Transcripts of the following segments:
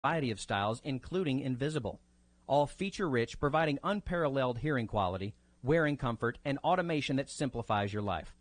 variety of styles, including invisible. All feature-rich, providing unparalleled hearing quality, wearing comfort, and automation that simplifies your life.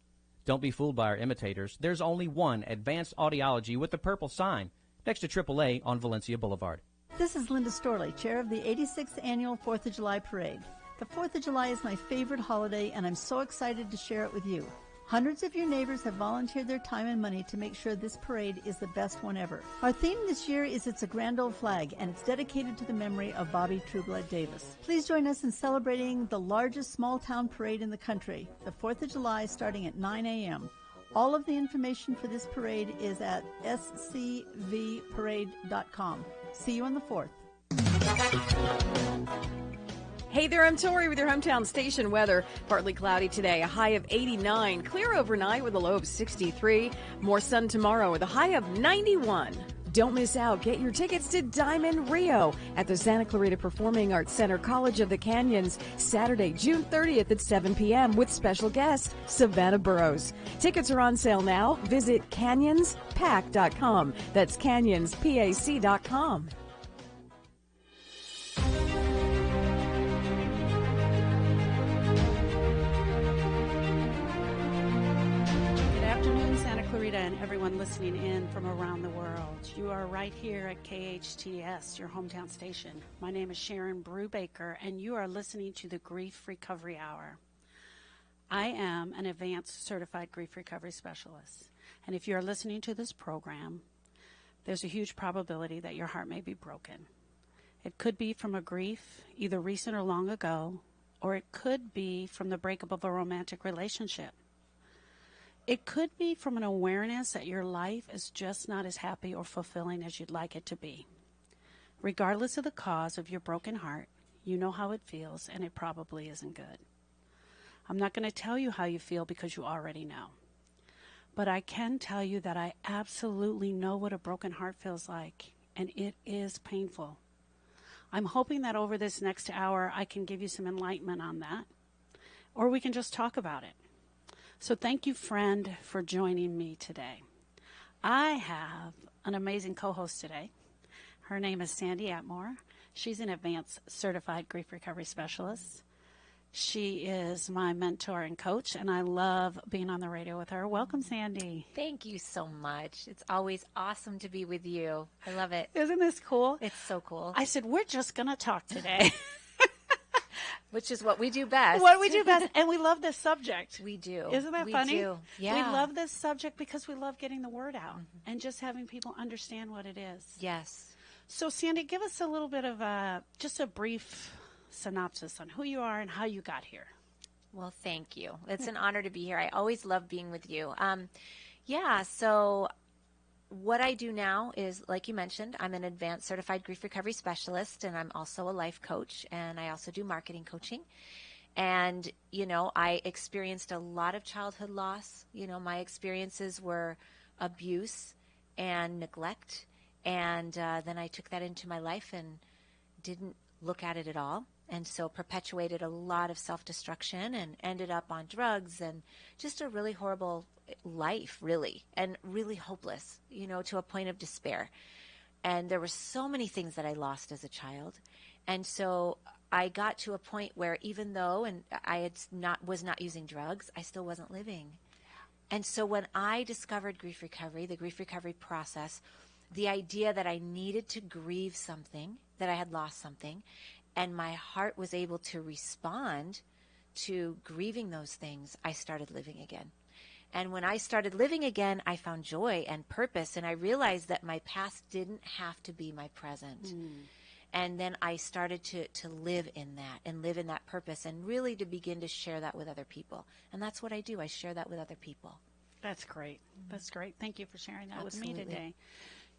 Don't be fooled by our imitators. There's only one advanced audiology with the purple sign next to AAA on Valencia Boulevard. This is Linda Storley, chair of the 86th Annual 4th of July Parade. The 4th of July is my favorite holiday, and I'm so excited to share it with you. Hundreds of your neighbors have volunteered their time and money to make sure this parade is the best one ever. Our theme this year is It's a Grand Old Flag, and it's dedicated to the memory of Bobby Trueblood Davis. Please join us in celebrating the largest small-town parade in the country, the 4th of July, starting at 9 a.m. All of the information for this parade is at scvparade.com. See you on the 4th. Hey there, I'm Tori with your hometown station weather. Partly cloudy today, a high of 89. Clear overnight with a low of 63. More sun tomorrow with a high of 91. Don't miss out. Get your tickets to Diamond Rio at the Santa Clarita Performing Arts Center, College of the Canyons, Saturday, June 30th at 7 p.m. with special guest Savannah Burrows. Tickets are on sale now. Visit canyonspac.com. That's canyonspac.com. Clarita and everyone listening in from around the world. You are right here at KHTS, your hometown station. My name is Sharon Brubaker, and you are listening to the Grief Recovery Hour. I am an advanced certified grief recovery specialist, and if you are listening to this program, there's a huge probability that your heart may be broken. It could be from a grief, either recent or long ago, or it could be from the breakup of a romantic relationship. It could be from an awareness that your life is just not as happy or fulfilling as you'd like it to be. Regardless of the cause of your broken heart, you know how it feels, and it probably isn't good. I'm not going to tell you how you feel because you already know. But I can tell you that I absolutely know what a broken heart feels like, and it is painful. I'm hoping that over this next hour I can give you some enlightenment on that, or we can just talk about it. So thank you, friend, for joining me today. I have an amazing co-host today. Her name is Sandy Atmore. She's an advanced certified grief recovery specialist. She is my mentor and coach, and I love being on the radio with her. Welcome, Sandy. Thank you so much. It's always awesome to be with you. I love it. Isn't this cool? It's so cool. I said, we're just going to talk today. Which is what we do best. What we do best. And we love this subject. We do. Isn't that funny? We do. Yeah. We love this subject because we love getting the word out and just having people understand what it is. Yes. So, Sandy, give us a little bit of just a brief synopsis on who you are and how you got here. Well, thank you. It's an honor to be here. I always love being with you. So what I do now is, like you mentioned, I'm an advanced certified grief recovery specialist, and I'm also a life coach, and I also do marketing coaching. And, I experienced a lot of childhood loss. My experiences were abuse and neglect, and then I took that into my life and didn't look at it at all. And so perpetuated a lot of self-destruction and ended up on drugs and just a really horrible life, really, and really hopeless, to a point of despair. And there were so many things that I lost as a child. And so I got to a point where even though I was not using drugs, I still wasn't living. And so when I discovered grief recovery, the grief recovery process, the idea that I needed to grieve something, that I had lost something, and my heart was able to respond to grieving those things, I started living again. And when I started living again, I found joy and purpose, and I realized that my past didn't have to be my present. And then I started to live in that and live in that purpose and really to begin to share that with other people. And that's what I do. I share that with other people. That's great. That's great. Thank you for sharing that Absolutely. with me today.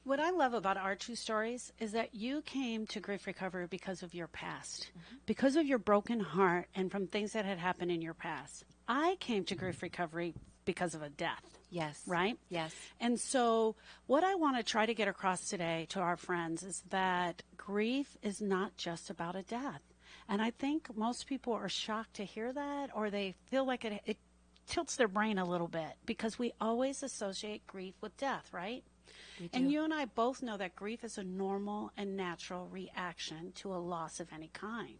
What I love about our two stories is that you came to grief recovery because of your past, because of your broken heart and from things that had happened in your past. I came to grief recovery because of a death. Yes. Right? Yes. And so what I want to try to get across today to our friends is that grief is not just about a death. And I think most people are shocked to hear that, or they feel like it tilts their brain a little bit because we always associate grief with death, right? And you and I both know that grief is a normal and natural reaction to a loss of any kind.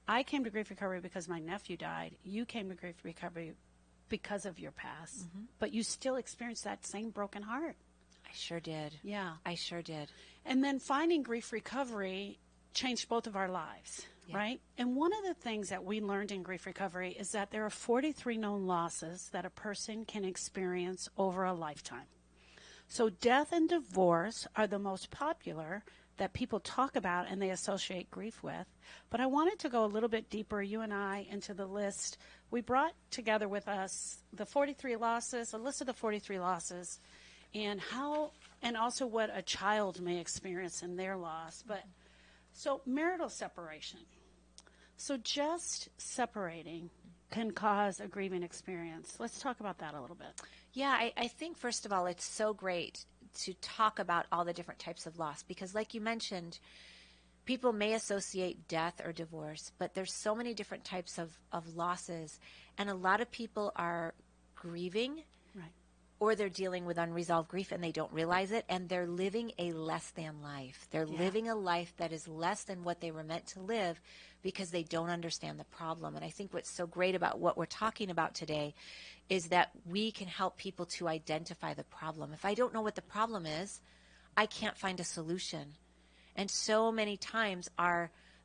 I came to grief recovery because my nephew died. You came to grief recovery because of your past, but you still experienced that same broken heart. I sure did. Yeah. I sure did. And then finding grief recovery changed both of our lives, right? And one of the things that we learned in grief recovery is that there are 43 known losses that a person can experience over a lifetime. So death and divorce are the most popular that people talk about and they associate grief with. But I wanted to go a little bit deeper, you and I, into the list. We brought together with us the 43 losses, a list of the 43 losses, and how, and also what a child may experience in their loss. But so marital separation. So just separating can cause a grieving experience. Let's talk about that a little bit. Yeah, I think, first of all, it's so great to talk about all the different types of loss because, like you mentioned, people may associate death or divorce, but there's so many different types of losses, and a lot of people are grieving or they're dealing with unresolved grief and they don't realize it, and they're living a less than life. They're living a life that is less than what they were meant to live because they don't understand the problem. And I think what's so great about what we're talking about today is that we can help people to identify the problem. If I don't know what the problem is, I can't find a solution. And so many times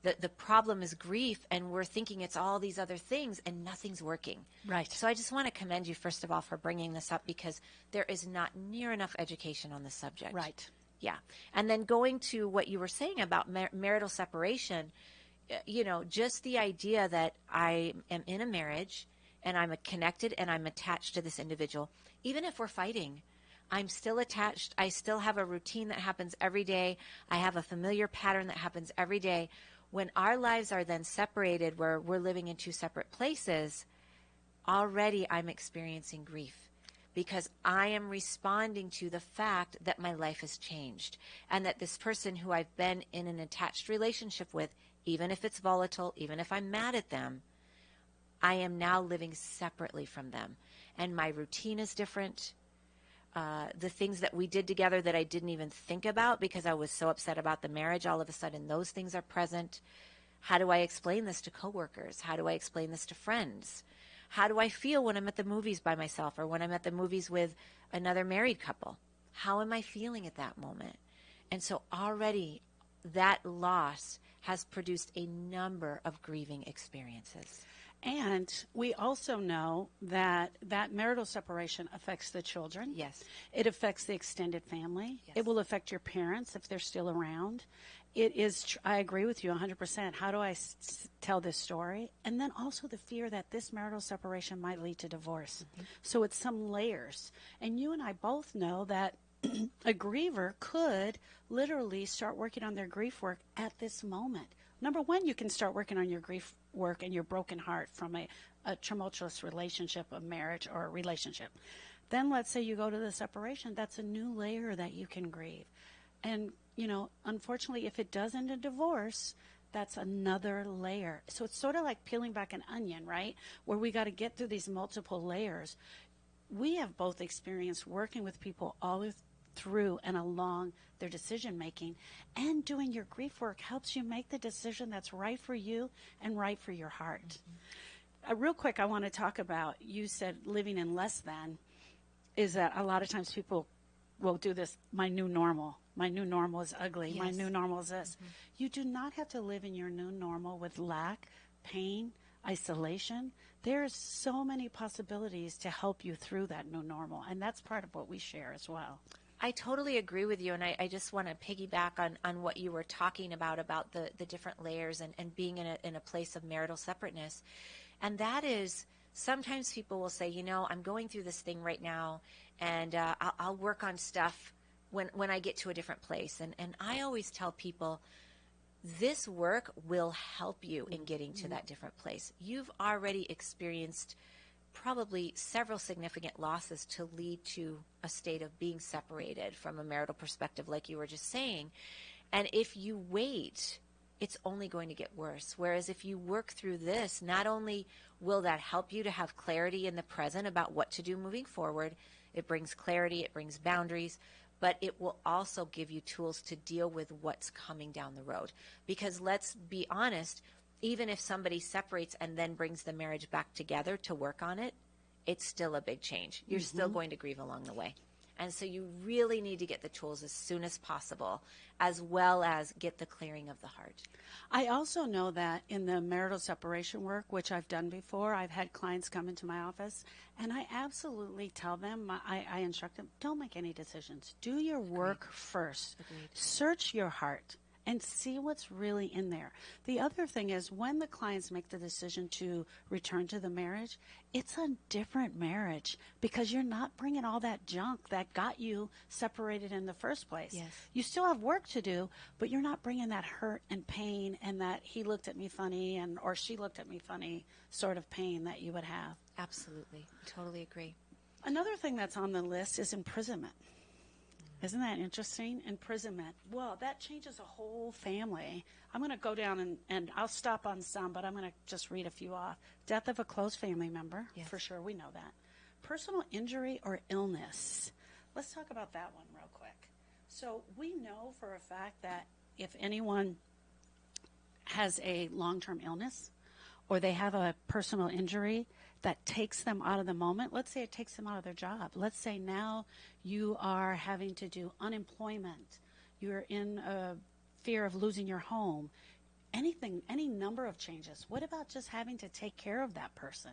the problem is grief, and we're thinking it's all these other things, and nothing's working. Right. So I just want to commend you, first of all, for bringing this up because there is not near enough education on the subject. Right. Yeah. And then going to what you were saying about marital separation, just the idea that I am in a marriage and I'm connected and I'm attached to this individual, even if we're fighting, I'm still attached. I still have a routine that happens every day. I have a familiar pattern that happens every day. When our lives are then separated, where we're living in two separate places, already I'm experiencing grief because I am responding to the fact that my life has changed and that this person who I've been in an attached relationship with, even if it's volatile, even if I'm mad at them, I am now living separately from them. And my routine is different. The things that we did together that I didn't even think about because I was so upset about the marriage, all of a sudden those things are present. How do I explain this to coworkers? How do I explain this to friends? How do I feel when I'm at the movies by myself or when I'm at the movies with another married couple? How am I feeling at that moment? And so already that loss has produced a number of grieving experiences. And we also know that marital separation affects the children. Yes. It affects the extended family. Yes. It will affect your parents if they're still around. It is, I agree with you 100%. How do I tell this story? And then also the fear that this marital separation might lead to divorce. So it's some layers. And you and I both know that a griever could literally start working on their grief work at this moment. Number one, you can start working on your grief work and your broken heart from a tumultuous relationship, a marriage, or a relationship. Then let's say you go to the separation. That's a new layer that you can grieve. And, unfortunately, if it does end in divorce, that's another layer. So it's sort of like peeling back an onion, right? Where we got to get through these multiple layers. We have both experienced working with people all through and along their decision making, and doing your grief work helps you make the decision that's right for you and right for your heart. Real quick, I want to talk about, you said living in less than, is that a lot of times people will do this, my new normal is ugly. Yes. My new normal is this. You do not have to live in your new normal with lack, pain, isolation. There's so many possibilities to help you through that new normal, and that's part of what we share as well. I totally agree with you, and I just want to piggyback on what you were talking about the different layers and being in a place of marital separateness. And that is, sometimes people will say, I'm going through this thing right now, and I'll work on stuff when I get to a different place. And I always tell people, this work will help you in getting to that different place. You've already experienced probably several significant losses to lead to a state of being separated from a marital perspective, like you were just saying. And if you wait, it's only going to get worse. Whereas if you work through this, not only will that help you to have clarity in the present about what to do moving forward, it brings clarity, it brings boundaries, but it will also give you tools to deal with what's coming down the road. Because let's be honest, even if somebody separates and then brings the marriage back together to work on it, it's still a big change. You're still going to grieve along the way. And so you really need to get the tools as soon as possible, as well as get the clearing of the heart. I also know that in the marital separation work, which I've done before, I've had clients come into my office, and I absolutely tell them, I instruct them, don't make any decisions. Do your work first. Agreed. Search your heart and see what's really in there. The other thing is, when the clients make the decision to return to the marriage, it's a different marriage because you're not bringing all that junk that got you separated in the first place. Yes. You still have work to do, but you're not bringing that hurt and pain and that he looked at me funny or she looked at me funny sort of pain that you would have. Absolutely. Totally agree. Another thing that's on the list is imprisonment. Isn't that interesting? Imprisonment. Well, that changes a whole family. I'm going to go down and I'll stop on some, but I'm going to just read a few off. Death of a close family member. Yes. For sure, we know that. Personal injury or illness. Let's talk about that one real quick. So we know for a fact that if anyone has a long-term illness or they have a personal injury that takes them out of the moment, let's say it takes them out of their job. Let's say now you are having to do unemployment. You're in a fear of losing your home. Anything, any number of changes. What about just having to take care of that person?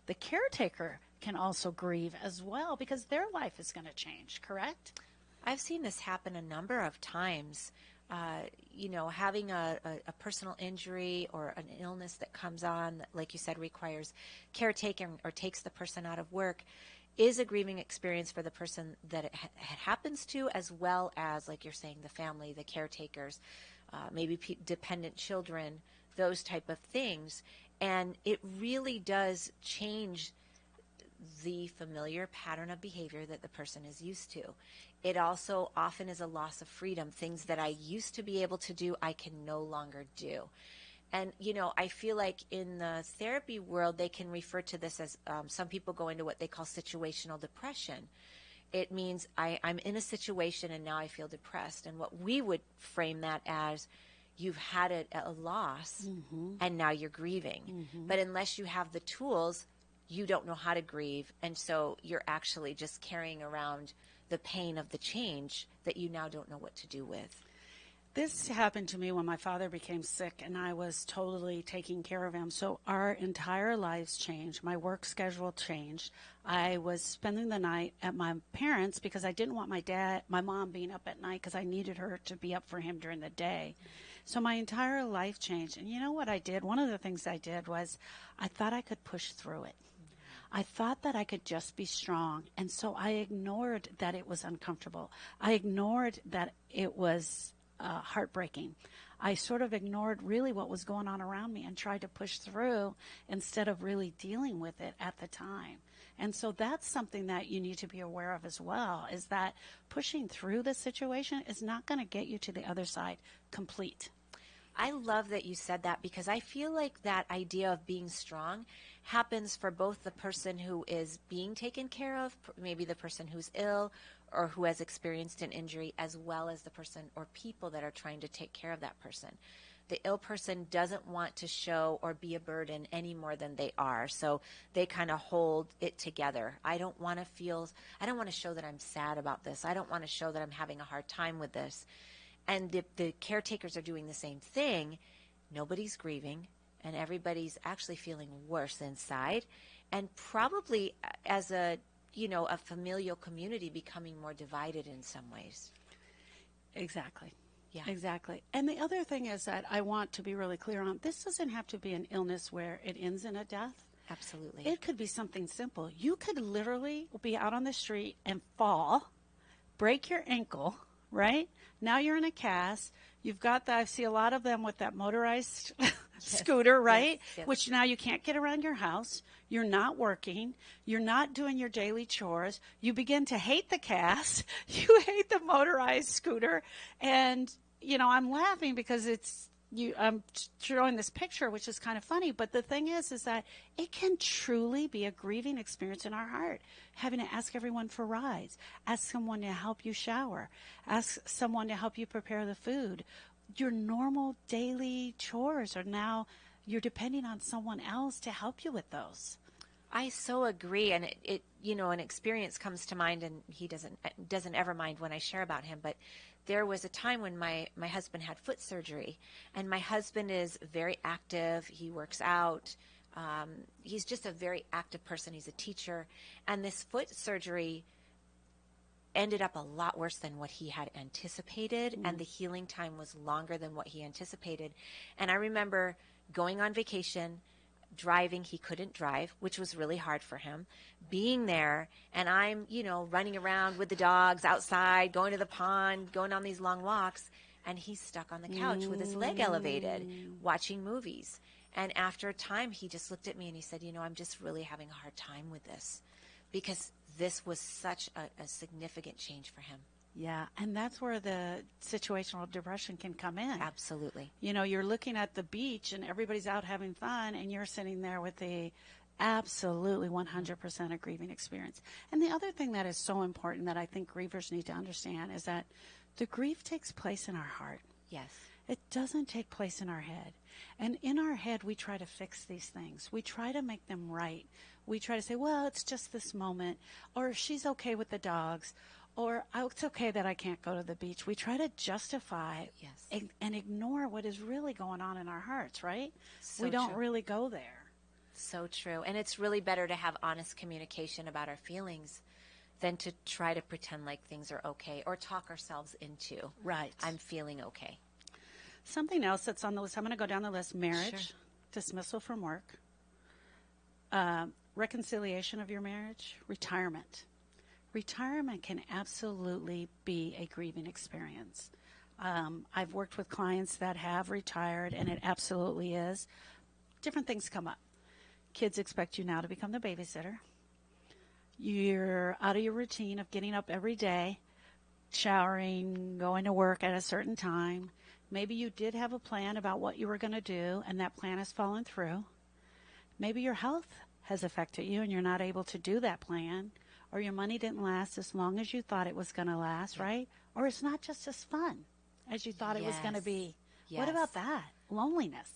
The caretaker can also grieve as well because their life is going to change, correct? I've seen this happen a number of times. Having a personal injury or an illness that comes on, that, like you said, requires caretaking or takes the person out of work, is a grieving experience for the person that it happens to, as well as, like you're saying, the family, the caretakers, maybe dependent children, those type of things. And it really does change the familiar pattern of behavior that the person is used to. It also often is a loss of freedom. Things that I used to be able to do, I can no longer do. And, I feel like in the therapy world, they can refer to this as, some people go into what they call situational depression. It means I'm in a situation and now I feel depressed. And what we would frame that as, you've had a loss and now you're grieving. But unless you have the tools, you don't know how to grieve. And so you're actually just carrying around the pain of the change that you now don't know what to do with. This happened to me when my father became sick and I was totally taking care of him. So our entire lives changed. My work schedule changed. I was spending the night at my parents' because I didn't want my mom being up at night because I needed her to be up for him during the day. So my entire life changed. And you know what I did? One of the things I did was I thought I could push through it. I thought that I could just be strong. And so I ignored that it was uncomfortable. I ignored that it was heartbreaking. I sort of ignored really what was going on around me and tried to push through instead of really dealing with it at the time. And so that's something that you need to be aware of as well, is that pushing through the situation is not going to get you to the other side complete. I love that you said that because I feel like that idea of being strong happens for both the person who is being taken care of, maybe the person who's ill or who has experienced an injury, as well as the person or people that are trying to take care of that person. The ill person doesn't want to show or be a burden any more than they are, so they kind of hold it together. I don't want to show that I'm sad about this. I don't want to show that I'm having a hard time with this. And the caretakers are doing the same thing. Nobody's grieving, and everybody's actually feeling worse inside, and probably as a familial community becoming more divided in some ways. Exactly. Yeah. Exactly. And the other thing is that I want to be really clear on, this doesn't have to be an illness where it ends in a death. Absolutely. It could be something simple. You could literally be out on the street and fall, break your ankle, right? Now you're in a cast. You've got I see a lot of them with that motorized scooter, right? Yes. Which now you can't get around your house. You're not working. You're not doing your daily chores. You begin to hate the cast. You hate the motorized scooter. And, I'm laughing because it's I'm showing this picture, which is kind of funny, but the thing is that it can truly be a grieving experience in our heart, having to ask everyone for rides, ask someone to help you shower, ask someone to help you prepare the food. Your normal daily chores are now, you're depending on someone else to help you with those. I so agree, and it an experience comes to mind, and he doesn't ever mind when I share about him, but there was a time when my husband had foot surgery, and my husband is very active. He works out. He's just a very active person. He's a teacher, and this foot surgery ended up a lot worse than what he had anticipated, and the healing time was longer than what he anticipated. And I remember going on vacation, driving. He couldn't drive, which was really hard for him. Being there, and I'm, running around with the dogs outside, going to the pond, going on these long walks, and he's stuck on the couch with his leg elevated, watching movies. And after a time, he just looked at me and he said, I'm just really having a hard time with this, because this was such a significant change for him. Yeah, and that's where the situational depression can come in. Absolutely. You're looking at the beach and everybody's out having fun, and you're sitting there with a absolutely 100% a grieving experience. And the other thing that is so important that I think grievers need to understand is that the grief takes place in our heart. Yes. It doesn't take place in our head. And in our head, we try to fix these things. We try to make them right. We try to say, well, it's just this moment, or she's okay with the dogs, or it's okay that I can't go to the beach. We try to justify and ignore what is really going on in our hearts, right? So we don't true. really go there. So true. And it's really better to have honest communication about our feelings than to try to pretend like things are okay or talk ourselves into, right, I'm feeling okay. Something else that's on the list, I'm going to go down the list: marriage, dismissal from work, reconciliation of your marriage, retirement. Retirement can absolutely be a grieving experience. I've worked with clients that have retired, and it absolutely is. Different things come up. Kids expect you now to become the babysitter. You're out of your routine of getting up every day, showering, going to work at a certain time. Maybe you did have a plan about what you were going to do, and that plan has fallen through. Maybe your health has affected you, and you're not able to do that plan. Or your money didn't last as long as you thought it was going to last, right? Or it's not just as fun as you thought it was going to be. Yes. What about that? Loneliness.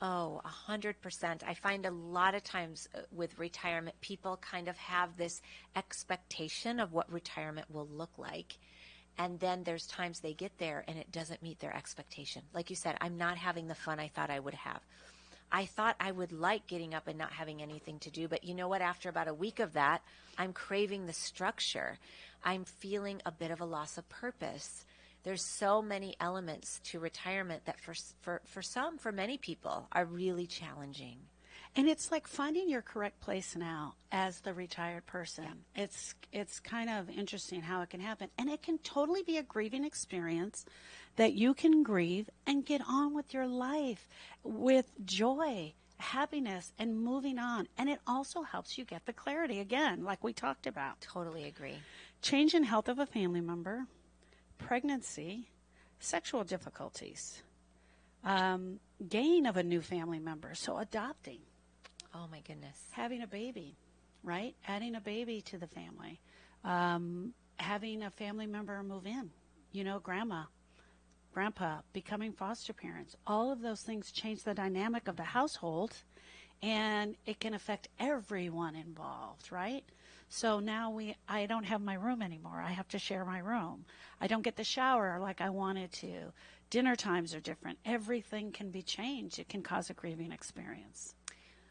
Oh, 100%. I find a lot of times with retirement, people kind of have this expectation of what retirement will look like. And then there's times they get there and it doesn't meet their expectation. Like you said, I'm not having the fun I thought I would have. I thought I would like getting up and not having anything to do, but you know what? After about a week of that, I'm craving the structure. I'm feeling a bit of a loss of purpose. There's so many elements to retirement that for many people are really challenging. And it's like finding your correct place now as the retired person. Yeah. It's kind of interesting how it can happen. And it can totally be a grieving experience that you can grieve and get on with your life with joy, happiness, and moving on. And it also helps you get the clarity again, like we talked about. Totally agree. Change in health of a family member, pregnancy, sexual difficulties, gain of a new family member, so adopting. Oh, my goodness. Having a baby, right? Adding a baby to the family. Having a family member move in, grandma, grandpa, becoming foster parents. All of those things change the dynamic of the household, and it can affect everyone involved, right? So now I don't have my room anymore. I have to share my room. I don't get the shower like I wanted to. Dinner times are different. Everything can be changed. It can cause a grieving experience.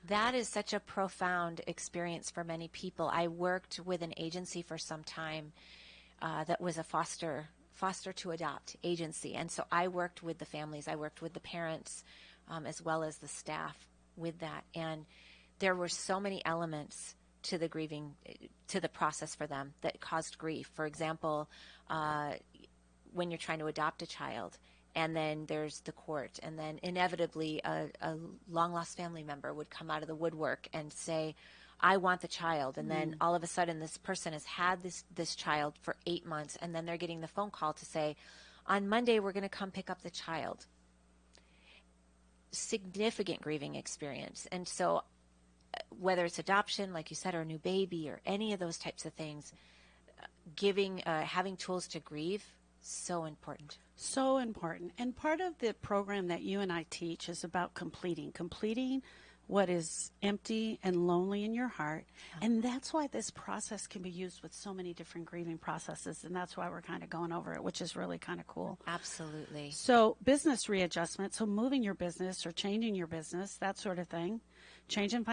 That is such a profound experience for many people. I worked with an agency for some time that was a foster to adopt agency. And so I worked with the families. I worked with the parents as well as the staff with that. And there were so many elements to the grieving, to the process for them that caused grief. For example, when you're trying to adopt a child, and then there's the court, and then inevitably a long-lost family member would come out of the woodwork and say, I want the child. And then all of a sudden this person has had this child for 8 months, and then they're getting the phone call to say, on Monday we're going to come pick up the child. significant grieving experience. And so whether it's adoption, like you said, or a new baby or any of those types of things, having tools to grieve, so important. So important. And part of the program that you and I teach is about completing what is empty and lonely in your heart. And that's why this process can be used with so many different grieving processes. And that's why we're kind of going over it, which is really kind of cool. Absolutely. So business readjustment, so moving your business or changing your business, that sort of thing. Changing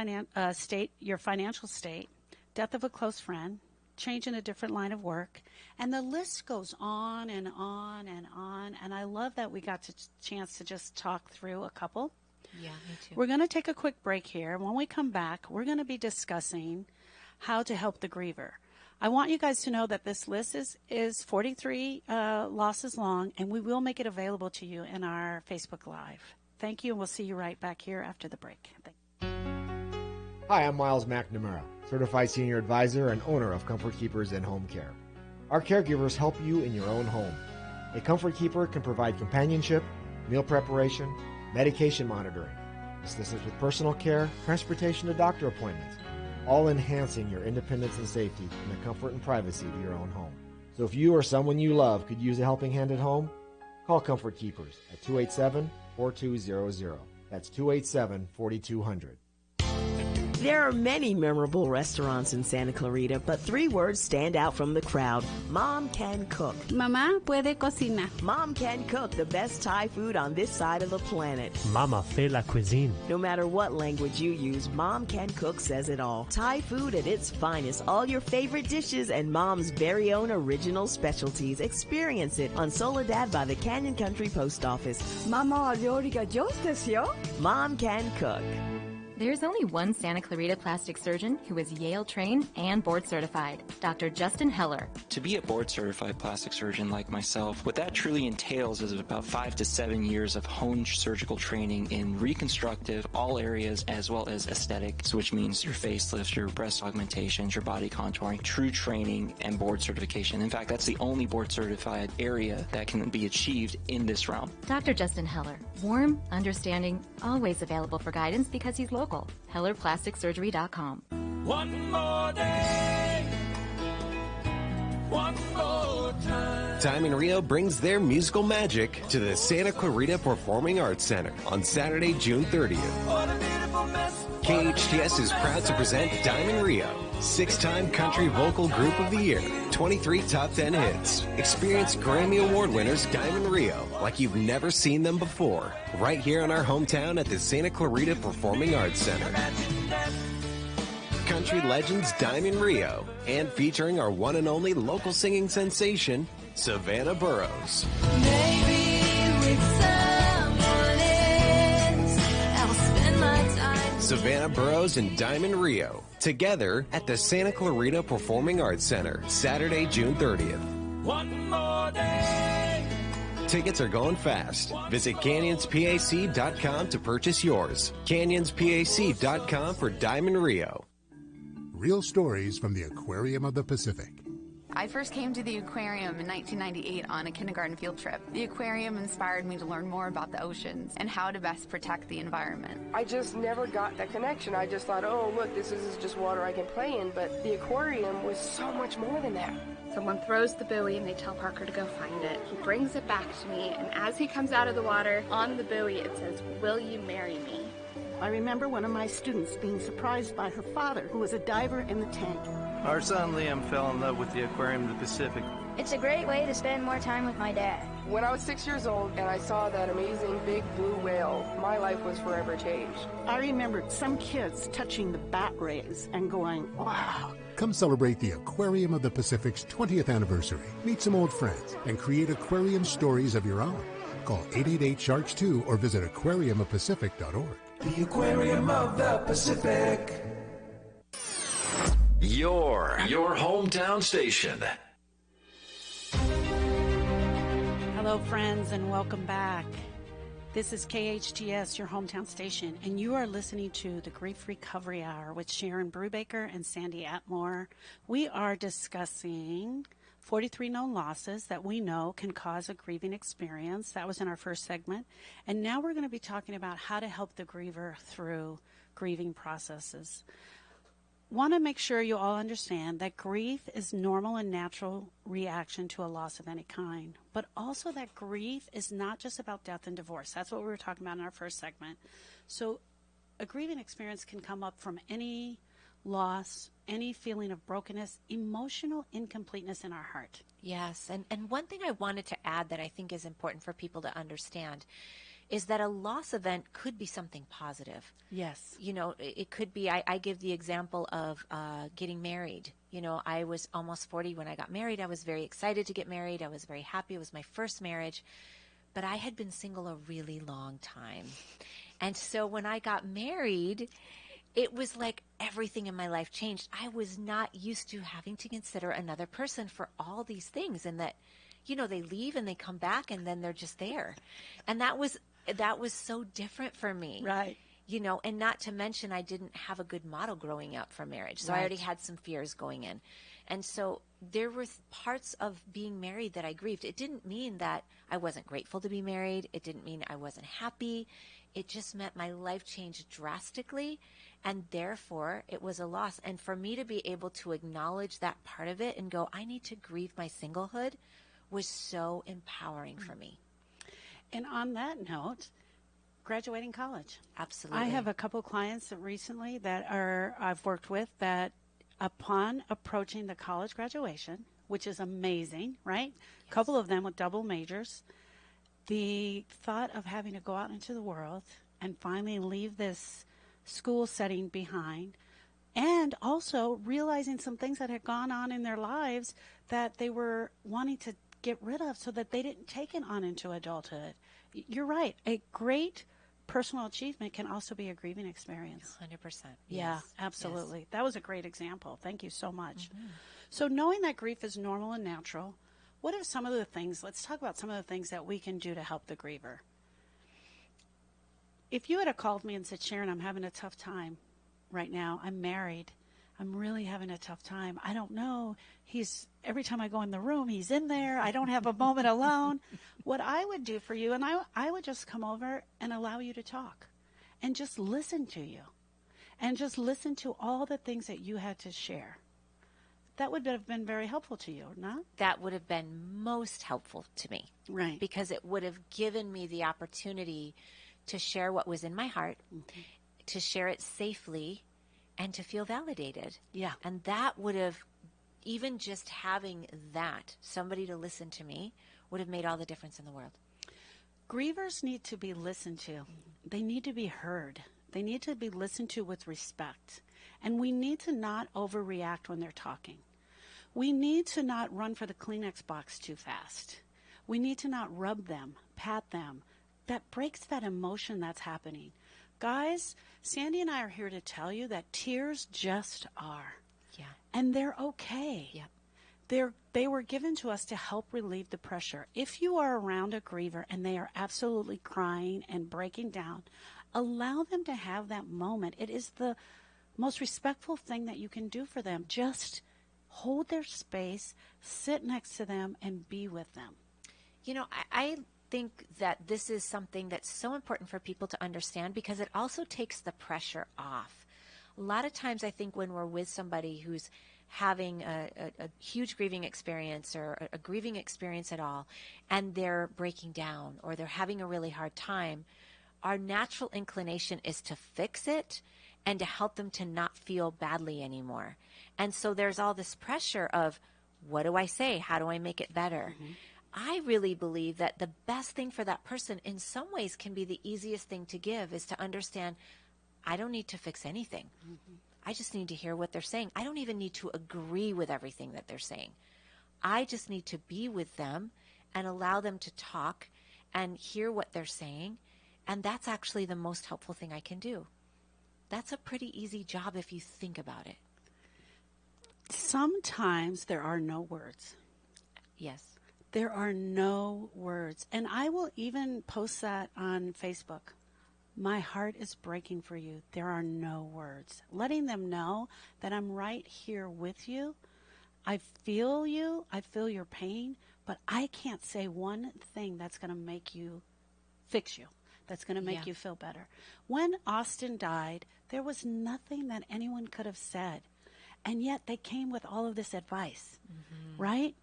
your financial state, death of a close friend, change in a different line of work, and the list goes on and on and on. And I love that we got a chance to just talk through a couple. Yeah, me too. We're going to take a quick break here. When we come back, we're going to be discussing how to help the griever. I want you guys to know that this list is 43 losses long, and we will make it available to you in our Facebook Live. Thank you, and we'll see you right back here after the break. Hi, I'm Miles McNamara, Certified Senior Advisor and owner of Comfort Keepers in Home Care. Our caregivers help you in your own home. A Comfort Keeper can provide companionship, meal preparation, medication monitoring, assistance with personal care, transportation to doctor appointments, all enhancing your independence and safety in the comfort and privacy of your own home. So if you or someone you love could use a helping hand at home, call Comfort Keepers at 287-4200. That's 287-4200. There are many memorable restaurants in Santa Clarita, but 3 words stand out from the crowd. Mom can cook. Mamá puede cocinar. Mom can cook the best Thai food on this side of the planet. Mama fait la cuisine. No matter what language you use, Mom Can Cook says it all. Thai food at its finest, all your favorite dishes, and Mom's very own original specialties. Experience it on Soledad by the Canyon Country Post Office. Mama, 요리가 좋으세요? Mom Can Cook. There's only one Santa Clarita plastic surgeon who is Yale trained and board certified, Dr. Justin Heller. To be a board certified plastic surgeon like myself, what that truly entails is about 5 to 7 years of honed surgical training in reconstructive, all areas, as well as aesthetics, which means your facelifts, your breast augmentations, your body contouring, true training, and board certification. In fact, that's the only board certified area that can be achieved in this realm. Dr. Justin Heller, warm, understanding, always available for guidance because he's local. HellerPlasticSurgery.com. One more day, one more time. Diamond Rio brings their musical magic to the Santa Clarita Performing Arts Center on Saturday, June 30th. KHTS is proud to present Diamond Rio, 6-time Country Vocal Group of the Year, 23 top 10 hits. Experience Grammy Award winners Diamond Rio like you've never seen them before, right here in our hometown at the Santa Clarita Performing Arts Center. Country legends Diamond Rio, and featuring our one and only local singing sensation, Savannah Burrows. Maybe with someone else, I'll spend my time. Savannah Burrows and Diamond Rio, together at the Santa Clarita Performing Arts Center, Saturday, June 30th. One more day. Tickets are going fast. Visit CanyonsPAC.com to purchase yours. CanyonsPAC.com for Diamond Rio. Real stories from the Aquarium of the Pacific. I first came to the aquarium in 1998 on a kindergarten field trip. The aquarium inspired me to learn more about the oceans and how to best protect the environment. I just never got that connection. I just thought, oh, look, this is just water I can play in, but the aquarium was so much more than that. Someone throws the buoy and they tell Parker to go find it. He brings it back to me, and as he comes out of the water, on the buoy it says, "Will you marry me?" I remember one of my students being surprised by her father, who was a diver in the tank. Our son Liam fell in love with the Aquarium of the Pacific. It's a great way to spend more time with my dad. When I was 6 years old and I saw that amazing big blue whale, my life was forever changed. I remembered some kids touching the bat rays and going, wow. Come celebrate the Aquarium of the Pacific's 20th anniversary. Meet some old friends and create aquarium stories of your own. Call 888-SHARKS-2 or visit aquariumofpacific.org. The Aquarium of the Pacific. Your hometown station. Hello, friends, and welcome back. This is KHTS, your hometown station, and you are listening to the Grief Recovery Hour with Sharon Brubaker and Sandy Atmore. We are discussing 43 known losses that we know can cause a grieving experience. That was in our first segment. And now we're going to be talking about how to help the griever through grieving processes. Want to make sure you all understand that grief is normal and natural reaction to a loss of any kind, but also that grief is not just about death and divorce. That's what we were talking about in our first segment. So a grieving experience can come up from any loss, any feeling of brokenness, emotional incompleteness in our heart. Yes, and one thing I wanted to add that I think is important for people to understand is that a loss event could be something positive. Yes. You know, it could be, I give the example of getting married. You know, I was almost 40 when I got married. I was very excited to get married. I was very happy. It was my first marriage. But I had been single a really long time. And so when I got married, it was like everything in my life changed. I was not used to having to consider another person for all these things, and that, you know, they leave and they come back and then they're just there. And that was so different for me. Right. You know, and not to mention I didn't have a good model growing up for marriage. So I already had some fears going in. And so there were parts of being married that I grieved. It didn't mean that I wasn't grateful to be married. It didn't mean I wasn't happy. It just meant my life changed drastically, and therefore it was a loss. And for me to be able to acknowledge that part of it and go, I need to grieve my singlehood, was so empowering for me. And on that note, graduating college. Absolutely. I have a couple clients that recently that I've worked with that upon approaching the college graduation, which is amazing, right? A couple of them with double majors. The thought of having to go out into the world and finally leave this school setting behind, and also realizing some things that had gone on in their lives that they were wanting to get rid of so that they didn't take it on into adulthood. You're right. A great personal achievement can also be a grieving experience. 100%. Yeah, Yes. absolutely. Yes. That was a great example. Thank you so much. So knowing that grief is normal and natural, what are some of the things, let's talk about some of the things that we can do to help the griever. If you had called me and said, Sharon, I'm having a tough time right now. I'm married. I'm really having a tough time. I don't know. Every time I go in the room, he's in there. I don't have a moment alone. What I would do for you, and I would just come over and allow you to talk and just listen to you and just listen to all the things that you had to share. That would have been very helpful to you, not? That would have been most helpful to me. Right. Because it would have given me the opportunity to share what was in my heart, to share it safely, and to feel validated. Yeah. And that would have, even just having that, somebody to listen to me, would have made all the difference in the world. Grievers need to be listened to. They need to be heard. They need to be listened to with respect. And we need to not overreact when they're talking. We need to not run for the Kleenex box too fast. We need to not rub them, pat them. That breaks that emotion that's happening. Guys, Sandy and I are here to tell you that tears just are. Yeah. And they're okay. Yeah. They were given to us to help relieve the pressure. If you are around a griever and they are absolutely crying and breaking down, allow them to have that moment. It is the most respectful thing that you can do for them. Just hold their space, sit next to them, and be with them. You know, I think that this is something that's so important for people to understand, because it also takes the pressure off. A lot of times I think when we're with somebody who's having a huge grieving experience, or a grieving experience at all, and they're breaking down or they're having a really hard time, our natural inclination is to fix it and to help them to not feel badly anymore. And so there's all this pressure of, what do I say? How do I make it better? I really believe that the best thing for that person in some ways can be the easiest thing to give, is to understand, I don't need to fix anything. I just need to hear what they're saying. I don't even need to agree with everything that they're saying. I just need to be with them and allow them to talk and hear what they're saying. And that's actually the most helpful thing I can do. That's a pretty easy job if you think about it. Sometimes there are no words. Yes. There are no words. And I will even post that on Facebook. My heart is breaking for you. There are no words. Letting them know that I'm right here with you. I feel you. I feel your pain, but I can't say one thing that's going to make you fix you, that's going to make you feel better. When Austin died, there was nothing that anyone could have said. And yet they came with all of this advice, right?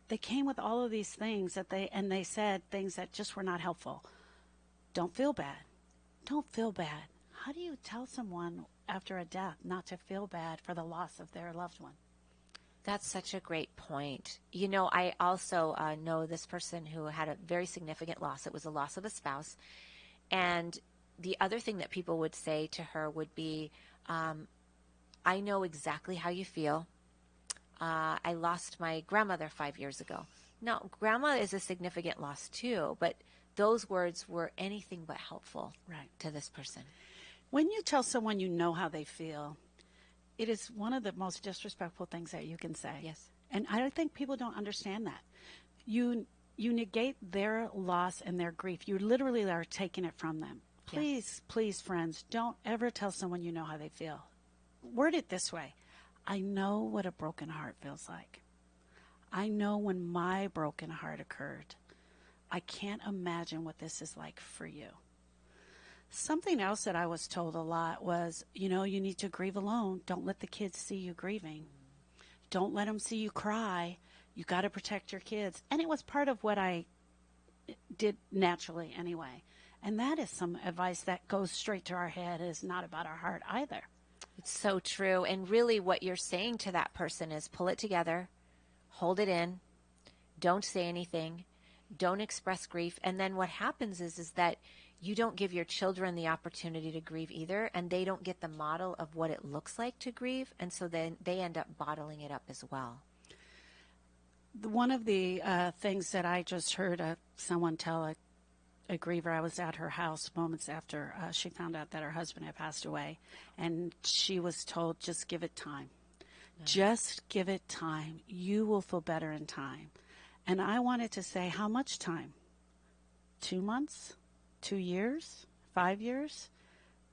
They came with all of these things and they said things that just were not helpful. Don't feel bad. Don't feel bad. How do you tell someone after a death not to feel bad for the loss of their loved one? That's such a great point. You know, I also know this person who had a very significant loss. It was a loss of a spouse. And the other thing that people would say to her would be, I know exactly how you feel. I lost my grandmother 5 years ago. Now, grandma is a significant loss too, but those words were anything but helpful to this person. When you tell someone you know how they feel, it is one of the most disrespectful things that you can say. Yes. And I don't think people don't understand that. You negate their loss and their grief. You literally are taking it from them. Please, please, friends, don't ever tell someone you know how they feel. Word it this way. I know what a broken heart feels like. I know when my broken heart occurred. I can't imagine what this is like for you. Something else that I was told a lot was, you know, you need to grieve alone. Don't let the kids see you grieving. Don't let them see you cry. You got to protect your kids. And it was part of what I did naturally anyway. And that is some advice that goes straight to our head. It is not about our heart either. It's so true. And really what you're saying to that person is pull it together, hold it in, don't say anything, don't express grief. And then what happens is that you don't give your children the opportunity to grieve either, and they don't get the model of what it looks like to grieve, and so then they end up bottling it up as well. One of the things that I just heard someone tell a griever, I was at her house moments after she found out that her husband had passed away, and she was told, just give it time. Yeah. Just give it time. You will feel better in time. And I wanted to say, how much time? 2 months? 2 years? 5 years?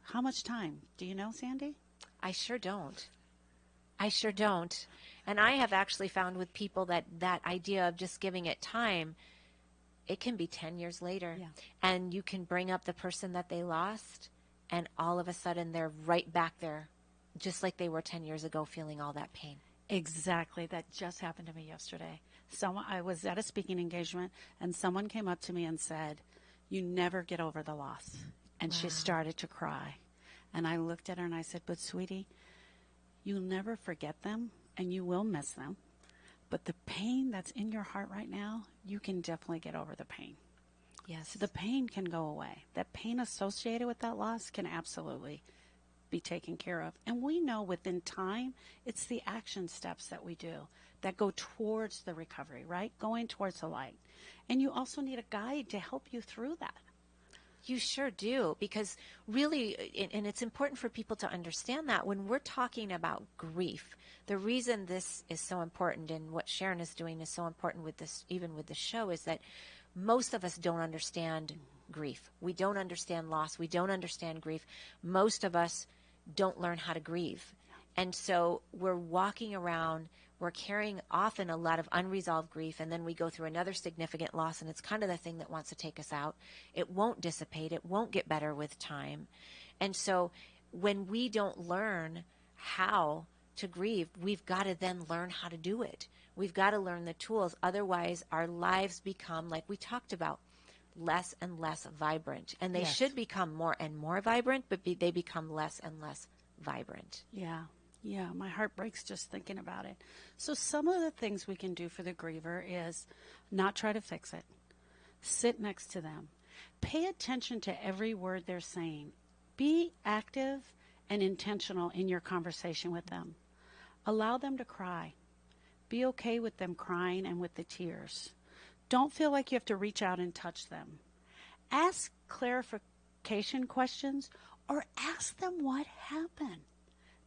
How much time? Do you know, Sandy? I sure don't. I sure don't. And I have actually found with people that idea of just giving it time, it can be 10 years later. Yeah. And you can bring up the person that they lost, and all of a sudden they're right back there, just like they were 10 years ago, feeling all that pain. Exactly. That just happened to me yesterday. I was at a speaking engagement, and someone came up to me and said, you never get over the loss. And she started to cry. And I looked at her and I said, but sweetie, you'll never forget them and you will miss them. But the pain that's in your heart right now, you can definitely get over the pain. Yes. The pain can go away. That pain associated with that loss can absolutely be taken care of. And we know within time, it's the action steps that we do that go towards the recovery, right? Going towards the light. And you also need a guide to help you through that. You sure do, because really, and it's important for people to understand that when we're talking about grief, the reason this is so important and what Sharon is doing is so important with this, even with the show, is that most of us don't understand grief. We don't understand loss. We don't understand grief. Most of us don't learn how to grieve. And so we're walking around, we're carrying often a lot of unresolved grief, and then we go through another significant loss, and it's kind of the thing that wants to take us out. It won't dissipate. It won't get better with time. And so when we don't learn how to grieve, we've got to then learn how to do it. We've got to learn the tools. Otherwise, our lives become, like we talked about, less and less vibrant. And they should become more and more vibrant, but they become less and less vibrant. Yeah. Yeah, my heart breaks just thinking about it. So some of the things we can do for the griever is not try to fix it. Sit next to them. Pay attention to every word they're saying. Be active and intentional in your conversation with them. Allow them to cry. Be okay with them crying and with the tears. Don't feel like you have to reach out and touch them. Ask clarification questions or ask them what happened.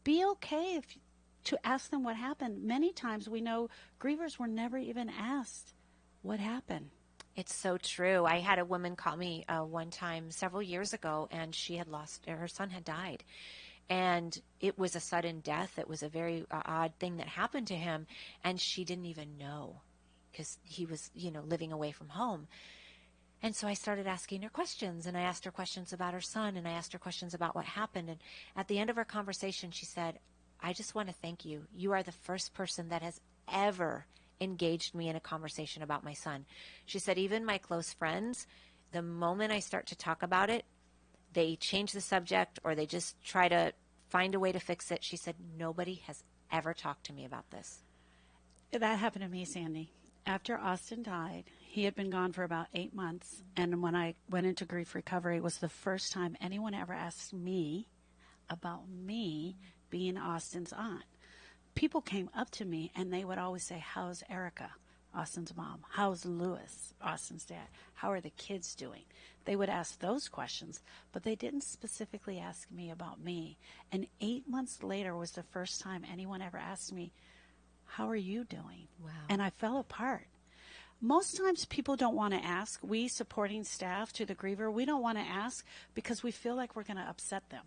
Be okay to ask them what happened. Many times we know grievers were never even asked what happened. It's so true. I had a woman call me one time several years ago, and she had lost, her son had died. And it was a sudden death. It was a very odd thing that happened to him. And she didn't even know because he was, living away from home. And so I started asking her questions, and I asked her questions about her son, and I asked her questions about what happened. And at the end of our conversation, she said, I just want to thank you. You are the first person that has ever engaged me in a conversation about my son. She said, even my close friends, the moment I start to talk about it, they change the subject or they just try to find a way to fix it. She said, nobody has ever talked to me about this. That happened to me, Sandy. After Austin died, he had been gone for about 8 months. And when I went into grief recovery, it was the first time anyone ever asked me about me being Austin's aunt. People came up to me and they would always say, how's Erica, Austin's mom? How's Lewis, Austin's dad? How are the kids doing? They would ask those questions, but they didn't specifically ask me about me. And 8 months later was the first time anyone ever asked me, how are you doing? Wow. And I fell apart. Most times people don't want to ask. We supporting staff to the griever, we don't want to ask because we feel like we're going to upset them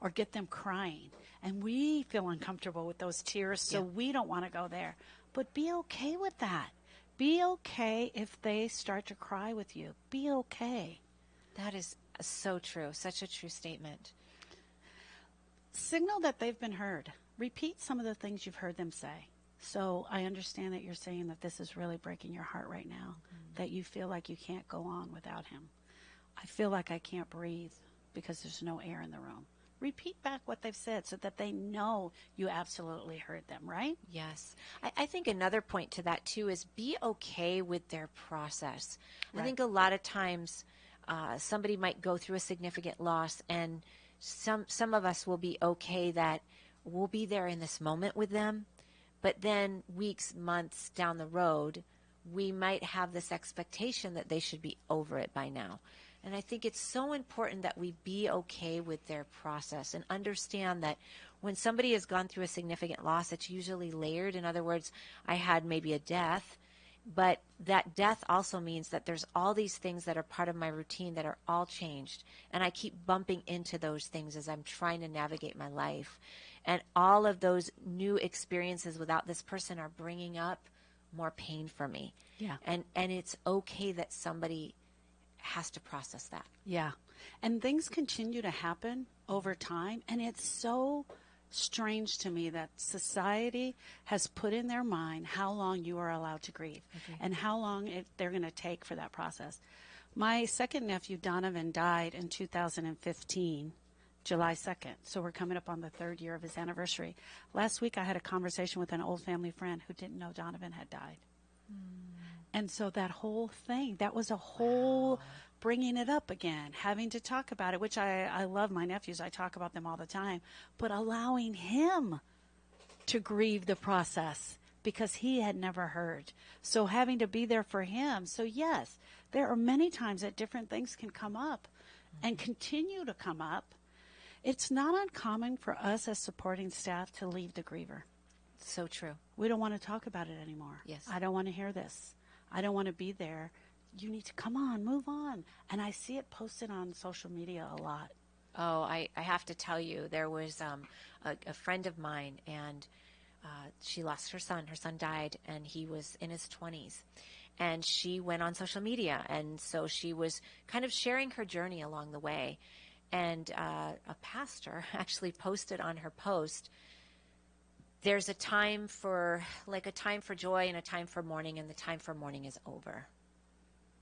or get them crying. And we feel uncomfortable with those tears, so we don't want to go there. But be okay with that. Be okay if they start to cry with you. Be okay. That is so true. Such a true statement. Signal that they've been heard. Repeat some of the things you've heard them say. So I understand that you're saying that this is really breaking your heart right now, that you feel like you can't go on without him. I feel like I can't breathe because there's no air in the room. Repeat back what they've said so that they know you absolutely heard them, right? Yes. I think another point to that, too, is be okay with their process. Right. I think a lot of times somebody might go through a significant loss, and some of us will be okay that we'll be there in this moment with them. But then weeks, months down the road, we might have this expectation that they should be over it by now. And I think it's so important that we be okay with their process and understand that when somebody has gone through a significant loss, it's usually layered. In other words, I had maybe a death, but that death also means that there's all these things that are part of my routine that are all changed. And I keep bumping into those things as I'm trying to navigate my life. And all of those new experiences without this person are bringing up more pain for me. Yeah. And it's okay that somebody has to process that. Yeah. And things continue to happen over time. And it's so strange to me that society has put in their mind how long you are allowed to grieve and how long they're going to take for that process. My second nephew, Donovan, died in 2015. July 2nd. So we're coming up on the 3rd year of his anniversary. Last week I had a conversation with an old family friend who didn't know Donovan had died. And so that whole thing, that was a whole bringing it up again, having to talk about it, which I love my nephews. I talk about them all the time. But allowing him to grieve the process because he had never heard. So having to be there for him. So yes, there are many times that different things can come up and continue to come up. It's not uncommon for us as supporting staff to leave the griever. So true. We don't want to talk about it anymore. Yes. I don't want to hear this. I don't want to be there. You need to come on, move on. And I see it posted on social media a lot. Oh, I have to tell you, there was a friend of mine, and she lost her son. Her son died, and he was in his 20s. And she went on social media, and so she was kind of sharing her journey along the way. And a pastor actually posted on her post, there's a time for joy and a time for mourning, and the time for mourning is over.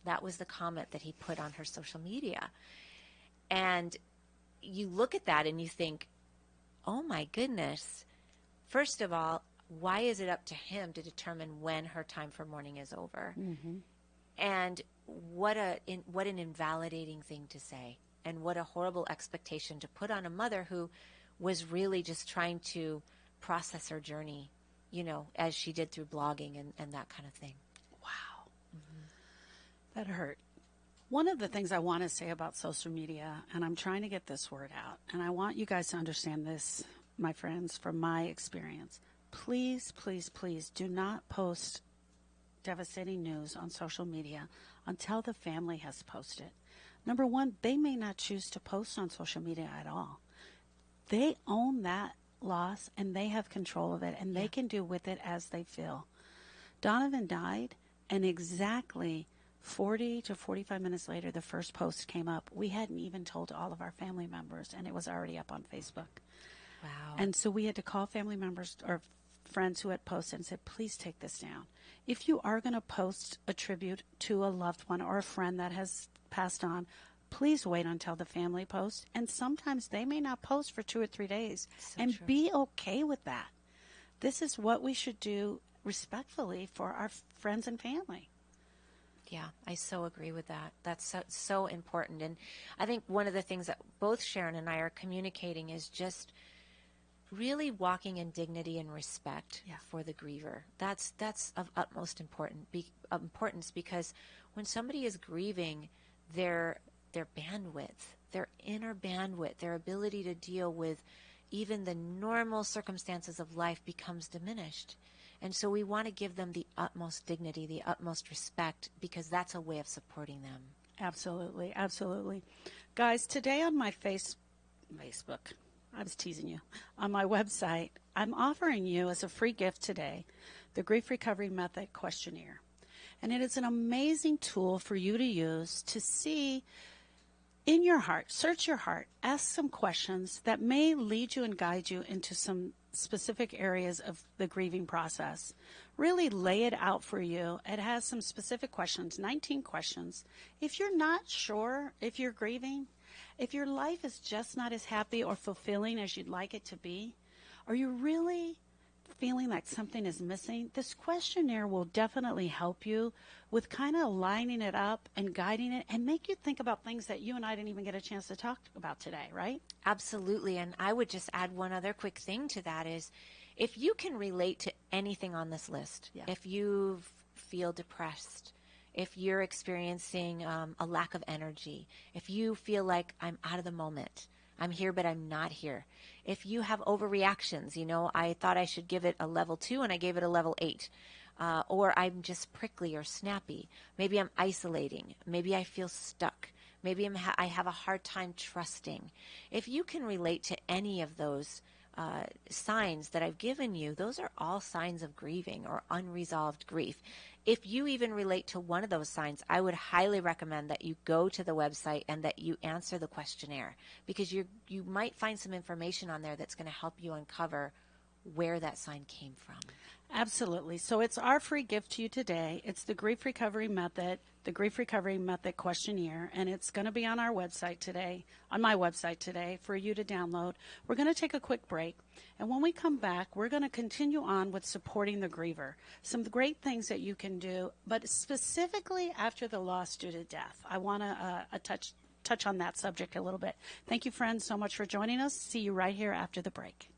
That was the comment that he put on her social media. And you look at that and you think, oh my goodness, first of all, why is it up to him to determine when her time for mourning is over? Mm-hmm. And what an invalidating thing to say. And what a horrible expectation to put on a mother who was really just trying to process her journey, as she did through blogging and that kind of thing. Wow. Mm-hmm. That hurt. One of the things I want to say about social media, and I'm trying to get this word out, and I want you guys to understand this, my friends, from my experience. Please, please, please do not post devastating news on social media until the family has posted. Number one, they may not choose to post on social media at all. they own that loss and they have control of it, and they can do with it as they feel. Donovan died, and exactly 40 to 45 minutes later, the first post came up. We hadn't even told all of our family members, and it was already up on Facebook. Wow. And so we had to call family members or friends who had posted and said, please take this down. If you are going to post a tribute to a loved one or a friend that has passed on, please wait until the family posts. And sometimes they may not post for 2 or 3 days. And be okay with that. This is what we should do respectfully for our friends and family. Yeah, I so agree with that. That's so important. And I think one of the things that both Sharon and I are communicating is just really walking in dignity and respect for the griever. That's of utmost importance, because when somebody is grieving, their bandwidth, their inner bandwidth, their ability to deal with even the normal circumstances of life becomes diminished. And so we want to give them the utmost dignity, the utmost respect, because that's a way of supporting them. Absolutely, absolutely. Guys, today on my Facebook, I was teasing you, on my website, I'm offering you as a free gift today the Grief Recovery Method Questionnaire. And it is an amazing tool for you to use to see in your heart, search your heart, ask some questions that may lead you and guide you into some specific areas of the grieving process. Really lay it out for you. It has some specific questions, 19 questions. If you're not sure if you're grieving, if your life is just not as happy or fulfilling as you'd like it to be, are you really feeling like something is missing? This questionnaire will definitely help you with kind of lining it up and guiding it and make you think about things that you and I didn't even get a chance to talk about today, right? Absolutely. And I would just add one other quick thing to that is, if you can relate to anything on this list, if you feel depressed, if you're experiencing a lack of energy, if you feel like I'm out of the moment, I'm here but I'm not here, if you have overreactions, I thought I should give it a level 2 and I gave it a level 8, or I'm just prickly or snappy, maybe I'm isolating, maybe I feel stuck, maybe I have a hard time trusting. If you can relate to any of those signs that I've given you, those are all signs of grieving or unresolved grief. If you even relate to one of those signs, I would highly recommend that you go to the website and that you answer the questionnaire, because you might find some information on there that's going to help you uncover where that sign came from. Absolutely. So it's our free gift to you today. It's the Grief Recovery Method, the Grief Recovery Method Questionnaire, and it's going to be on our website today, on my website today, for you to download. We're going to take a quick break, and when we come back, we're going to continue on with supporting the griever. Some great things that you can do, but specifically after the loss due to death. I want to touch on that subject a little bit. Thank you, friends, so much for joining us. See you right here after the break.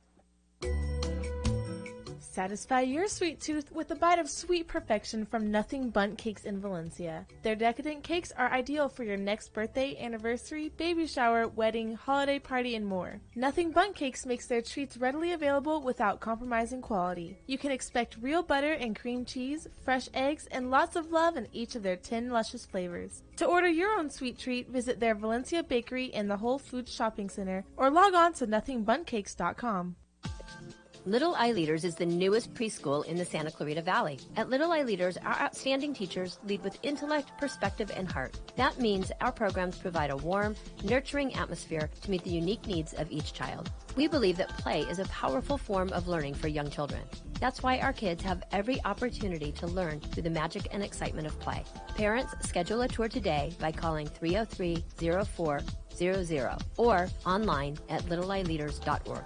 Satisfy your sweet tooth with a bite of sweet perfection from Nothing Bundt Cakes in Valencia. Their decadent cakes are ideal for your next birthday, anniversary, baby shower, wedding, holiday party, and more. Nothing Bundt Cakes makes their treats readily available without compromising quality. You can expect real butter and cream cheese, fresh eggs, and lots of love in each of their 10 luscious flavors. To order your own sweet treat, visit their Valencia Bakery in the Whole Foods Shopping Center or log on to nothingbundcakes.com. Little Eye Leaders is the newest preschool in the Santa Clarita Valley. At Little Eye Leaders, our outstanding teachers lead with intellect, perspective, and heart. That means our programs provide a warm, nurturing atmosphere to meet the unique needs of each child. We believe that play is a powerful form of learning for young children. That's why our kids have every opportunity to learn through the magic and excitement of play. Parents, schedule a tour today by calling 303-0400 or online at littleeyeleaders.org.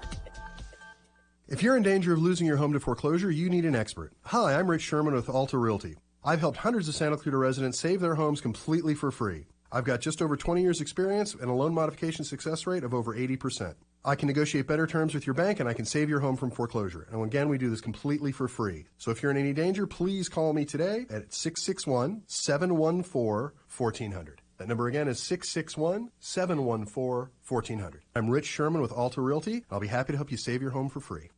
If you're in danger of losing your home to foreclosure, you need an expert. Hi, I'm Rich Sherman with Alta Realty. I've helped hundreds of Santa Clarita residents save their homes completely for free. I've got just over 20 years experience and a loan modification success rate of over 80%. I can negotiate better terms with your bank and I can save your home from foreclosure. And again, we do this completely for free. So if you're in any danger, please call me today at 661-714-1400. That number again is 661-714-1400. I'm Rich Sherman with Alta Realty. I'll be happy to help you save your home for free.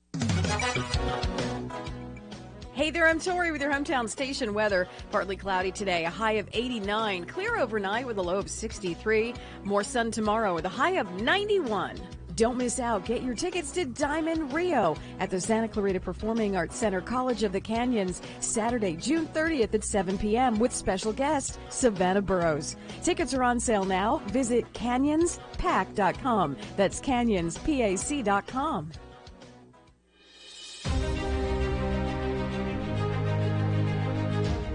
Hey there, I'm Tori with your hometown station weather. Partly cloudy today, a high of 89. Clear overnight with a low of 63. More sun tomorrow with a high of 91. Don't miss out. Get your tickets to Diamond Rio at the Santa Clarita Performing Arts Center, College of the Canyons, Saturday, June 30th at 7 p.m. with special guest Savannah Burrows. Tickets are on sale now. Visit canyonspac.com. That's canyonspac.com.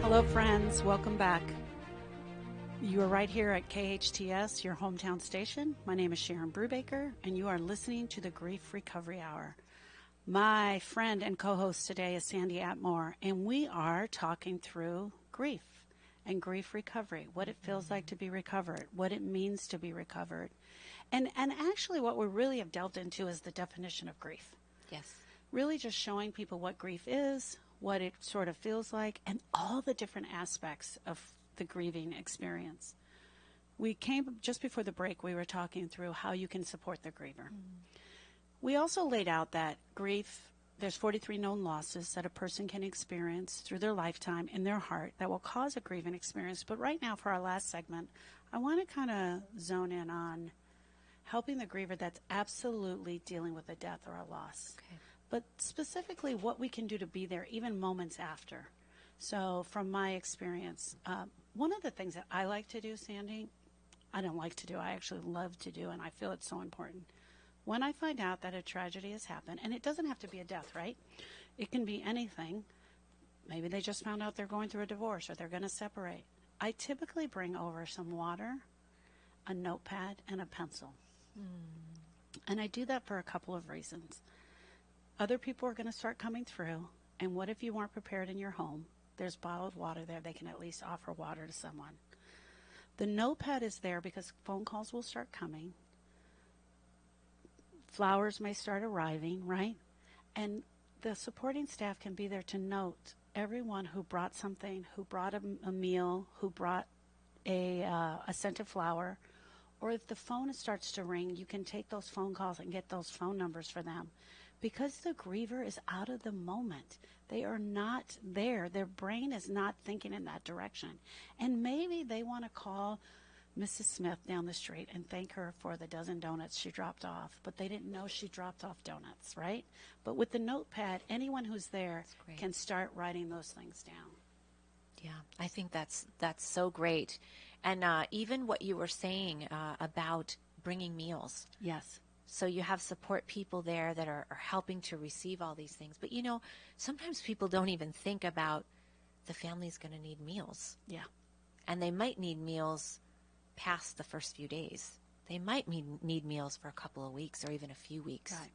Hello, friends. Welcome back. You are right here at KHTS, your hometown station. My name is Sharon Brubaker, and you are listening to the Grief Recovery Hour. My friend and co-host today is Sandy Atmore, and we are talking through grief and grief recovery, what it feels like to be recovered, what it means to be recovered. And actually what we really have delved into is the definition of grief. Yes. Really just showing people what grief is, what it sort of feels like, and all the different aspects of the grieving experience. We came just before the break, we were talking through how you can support the griever. We also laid out that grief, there's 43 known losses that a person can experience through their lifetime in their heart that will cause a grieving experience. But right now, for our last segment, I want to kind of zone in on helping the griever that's absolutely dealing with a death or a loss. Okay. But specifically what we can do to be there even moments after. So from my experience, one of the things that I like to do, Sandy, I don't like to do, I actually love to do, and I feel it's so important. When I find out that a tragedy has happened, and it doesn't have to be a death, right? It can be anything. Maybe they just found out they're going through a divorce or they're going to separate. I typically bring over some water, a notepad, and a pencil. And I do that for a couple of reasons. Other people are going to start coming through, and what if you weren't prepared in your home? There's bottled water there. They can at least offer water to someone. The notepad is there because phone calls will start coming. Flowers may start arriving, right? And the supporting staff can be there to note everyone who brought something, who brought a meal, who brought a scented flower. Or if the phone starts to ring, you can take those phone calls and get those phone numbers for them. Because the griever is out of the moment. They are not there. Their brain is not thinking in that direction. And maybe they want to call Mrs. Smith down the street and thank her for the dozen donuts she dropped off. But they didn't know she dropped off donuts, right? But with the notepad, anyone who's there can start writing those things down. Yeah, I think that's so great. And even what you were saying about bringing meals. Yes. So you have support people there that are helping to receive all these things. But, you know, sometimes people don't even think about the family's going to need meals. Yeah. And they might need meals past the first few days. They might need meals for a couple of weeks or even a few weeks. Right.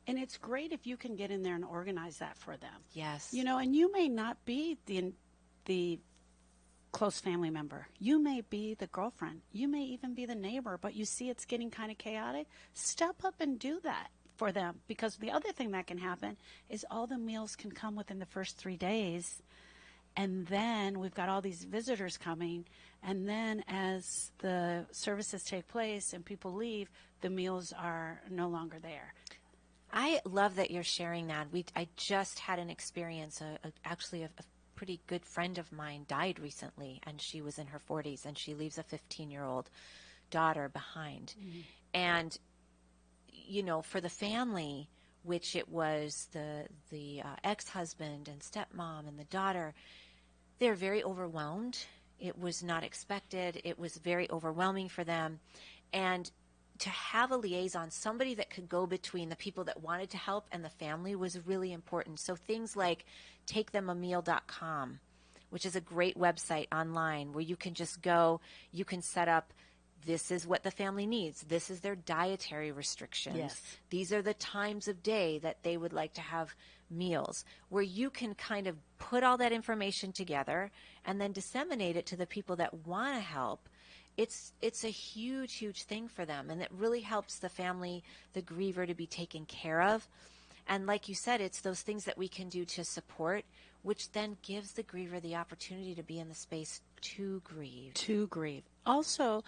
And it's great if you can get in there and organize that for them. Yes. You know, and you may not be the close family member. You may be the girlfriend. You may even be the neighbor, but you see it's getting kind of chaotic. Step up and do that for them, because the other thing that can happen is all the meals can come within the first 3 days, and then we've got all these visitors coming, and then as the services take place and people leave, the meals are no longer there. I love that you're sharing that. I just had an experience, actually a pretty good friend of mine died recently, and she was in her 40s, and she leaves a 15-year-old daughter behind. And, you know, for the family, which it was the ex-husband and stepmom and the daughter, they're very overwhelmed. It was not expected. It was very overwhelming for them. And to have a liaison, somebody that could go between the people that wanted to help and the family, was really important. So things like takethemameal.com, which is a great website online where you can just go, you can set up, this is what the family needs. This is their dietary restrictions. Yes. These are the times of day that they would like to have meals, where you can kind of put all that information together and then disseminate it to the people that want to help. It's a huge, huge thing for them, and it really helps the family, the griever, to be taken care of. And like you said, it's those things that we can do to support, which then gives the griever the opportunity to be in the space to grieve. To grieve. Also,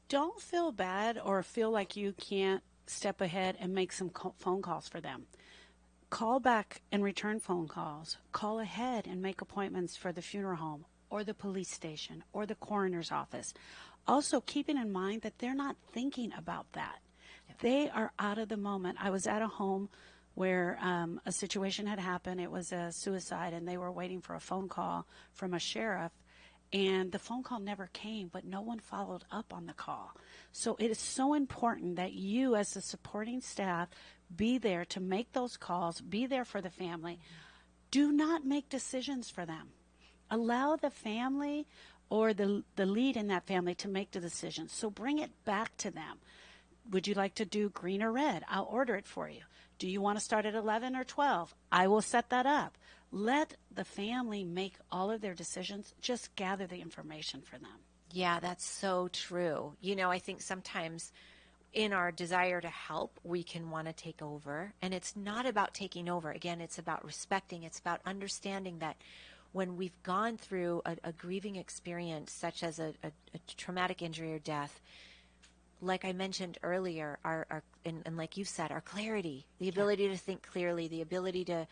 don't feel bad or feel like you can't step ahead and make some phone calls for them. Call back and return phone calls. Call ahead and make appointments for the funeral home or the police station or the coroner's office. Also, keeping in mind that they're not thinking about that. They are out of the moment. I was at a home where a situation had happened. It was a suicide, and they were waiting for a phone call from a sheriff. And the phone call never came, but no one followed up on the call. So it is so important that you, as the supporting staff, be there to make those calls, be there for the family. Do not make decisions for them. Allow the family or the lead in that family to make the decision. So bring it back to them. Would you like to do green or red? I'll order it for you. Do you want to start at 11 or 12? I will set that up. Let the family make all of their decisions. Just gather the information for them. Yeah, that's so true. You know, I think sometimes in our desire to help, we can want to take over. And it's not about taking over. Again, it's about respecting. It's about understanding that when we've gone through a grieving experience, such as a traumatic injury or death, like I mentioned earlier, and like you said, our clarity, the ability to think clearly, the ability to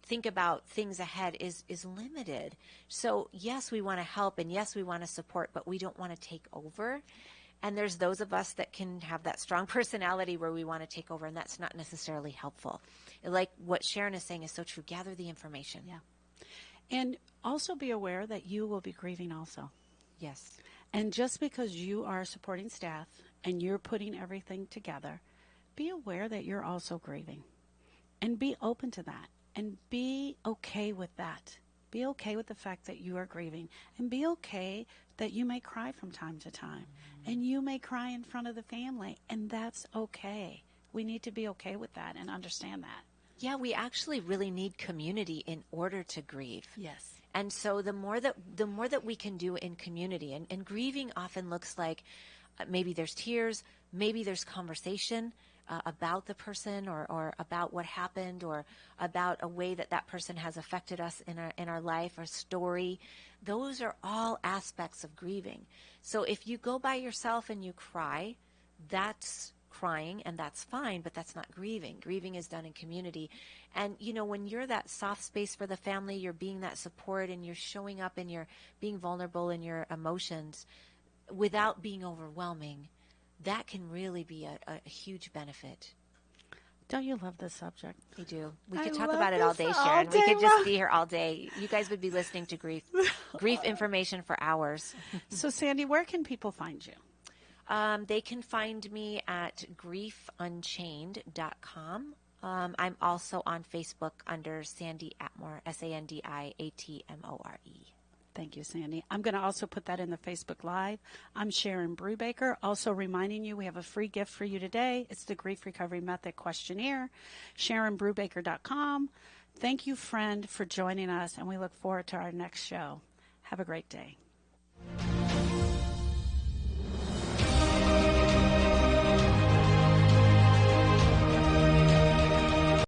think about things ahead is limited. So yes, we want to help, and yes, we want to support, but we don't want to take over. And there's those of us that can have that strong personality where we want to take over, and that's not necessarily helpful. Like what Sharon is saying is so true. Gather the information. Yeah. And also be aware that you will be grieving also. Yes. And just because you are supporting staff and you're putting everything together, be aware that you're also grieving. And be open to that. And be okay with that. Be okay with the fact that you are grieving. And be okay that you may cry from time to time. And you may cry in front of the family. And that's okay. We need to be okay with that and understand that. Yeah, we actually really need community in order to grieve. Yes. And so the more that we can do in community, and grieving often looks like maybe there's tears, maybe there's conversation about the person or about what happened or about a way that person has affected us in our life, or story. Those are all aspects of grieving. So if you go by yourself and you cry, that's crying, and that's fine, but that's not grieving. Grieving is done in community. And you know, when you're that soft space for the family, you're being that support, and you're showing up and you're being vulnerable in your emotions without being overwhelming, that can really be a huge benefit. Don't you love this subject? I do. We could talk about it all day, Sharon. We could just be here all day. You guys would be listening to grief information for hours. So Sandy, where can people find you? They can find me at griefunchained.com. I'm also on Facebook under Sandy Atmore, SandiAtmore. Thank you, Sandy. I'm going to also put that in the Facebook Live. I'm Sharon Brubaker, also reminding you we have a free gift for you today. It's the Grief Recovery Method Questionnaire, SharonBrubaker.com. Thank you, friend, for joining us, and we look forward to our next show. Have a great day.